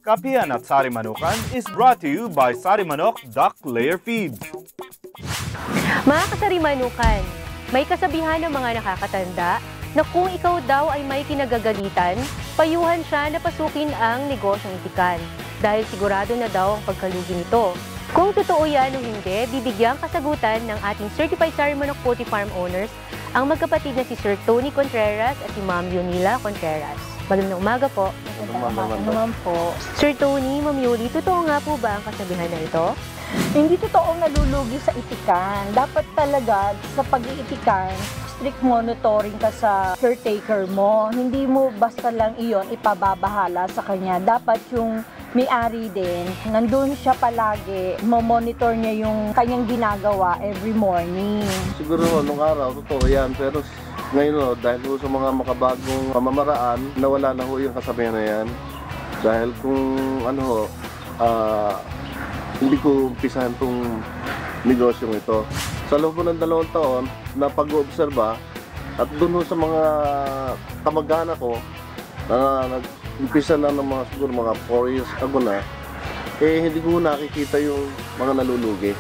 Kapihan at Sari Manukan is brought to you by Sari Manok Duck Layer Feeds. Mga kasarimanukan, may kasabihan ng mga nakakatanda na kung ikaw daw ay may kinagagalitan, payuhan siya na pasukin ang negosyong itikan dahil sigurado na daw ang pagkalugi nito. Kung totoo yan o hindi, bibigyang kasagutan ng ating Certified Sari Manok Poultry Farm Owners ang magkapatid na si Sir Tony Contreras at si Ma'am Yunila Contreras. Magandang umaga po. Naman po. Sir Tony, Ma'am Yuli, totoo nga po ba ang kasabihan na ito? Hindi totoong nalulugi sa itikan. Dapat talaga sa pag-iitikan, strict monitoring ka sa caretaker mo. Hindi mo basta lang iyon ipababahala sa kanya. Dapat yung may-ari din, nandun siya palagi, monitor niya yung kanyang ginagawa every morning. Siguro nung araw, totoo yan. Pero ngayon, dahil sa mga makabagong pamamaraan, nawala na ho yung kasabihan na yan. Dahil kung hindi ko umpisahan itong negosyong ito. Sa loob ng 2 taon, na pag-oobserba, at doon sa mga kamag-anak ko, na nag-umpisa na ng siguro mga 4 years ago na, hindi ko nakikita yung mga nalulugi.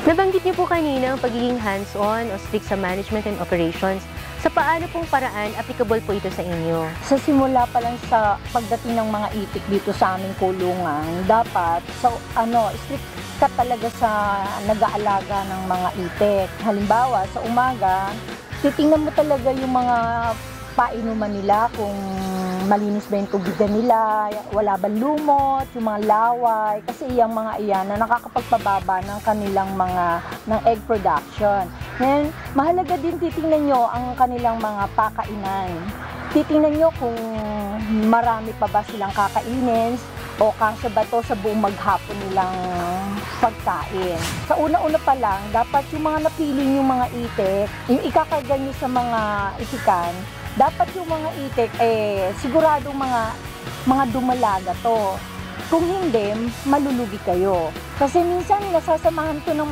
Nabanggit niyo po kanina ang pagiging hands-on o strict sa management and operations. Sa paano pong paraan applicable po ito sa inyo? Sa simula pa lang sa pagdating ng mga itik dito sa aming kulungan, dapat strict ka talaga sa nag-aalaga ng mga itik. Halimbawa, sa umaga, titingnan mo talaga yung mga painuman nila kung malinis ba yung tubigan nila, wala ba lumot, yung mga laway, kasi iyang mga iyan na nakakapagpababa ng kanilang ng egg production. Ngayon, mahalaga din titingnan nyo ang kanilang mga pakainan. Titingnan nyo kung marami pa ba silang kakainin o kasya ba to sa buong maghapon nilang pagkain. Sa una-una pa lang, dapat yung mga napili yung mga itik, yung ikakarga nyo sa mga itikan, dapat yung mga itik, siguradong mga dumalaga to. Kung hindi, malulugi kayo. Kasi minsan nasasamahan to ng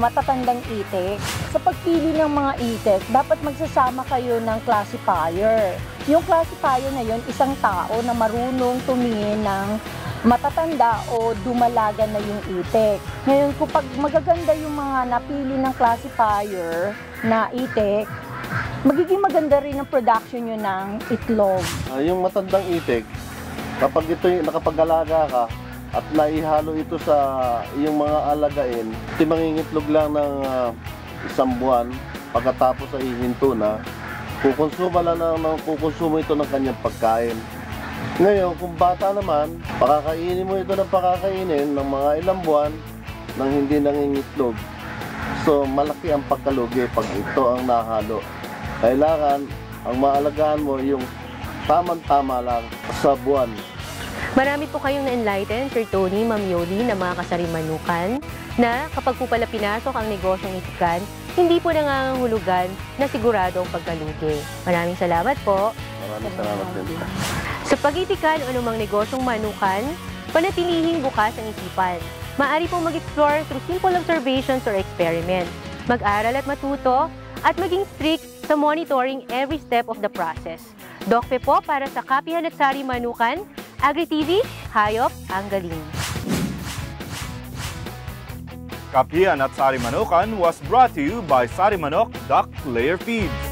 matatandang itik. Sa pagpili ng mga itik, dapat magsasama kayo ng classifier. Yung classifier na yun, isang tao na marunong tumingin ng matatanda o dumalaga na yung itik. Ngayon, kung pag magaganda yung mga napili ng classifier na itik, magiging maganda rin ang production nyo ng itlog. Yung matandang itik, kapag ito nakapag-alaga ka at naihalo ito sa iyong mga alagain, mangingitlog lang ng 1 buwan, pagkatapos ay hihinto na, kukonsumo ito ng kanyang pagkain. Ngayon, kung bata naman, pakakainin mo ito ng pakakainin ng mga ilang buwan nang hindi nangingitlog. So, malaki ang pagkalugi pag ito ang nahalo. Kailangan ang maalagaan mo yung tamang-tama lang sa buwan. Marami po kayong na-enlighten, Sir Tony, Ma'am Yoli, na mga kasarimanukan na kapag po pala pinasok ang negosyong itikan, hindi po nangangahulugan na sigurado ang pagkalugi. Maraming salamat po. Maraming salamat din. Sa pag-itikan o anumang negosyong manukan, panatilihing bukas ang isipan. Maaari pong mag-explore through simple observations or experiment. Mag-aral at matuto at maging strict sa monitoring every step of the process. Dokpe po para sa Kapihan at Sari Manukan, Agri-TV, hayop ang galing. Kapihan at Sari Manukan was brought to you by Sari Manok Duck Layer Feeds.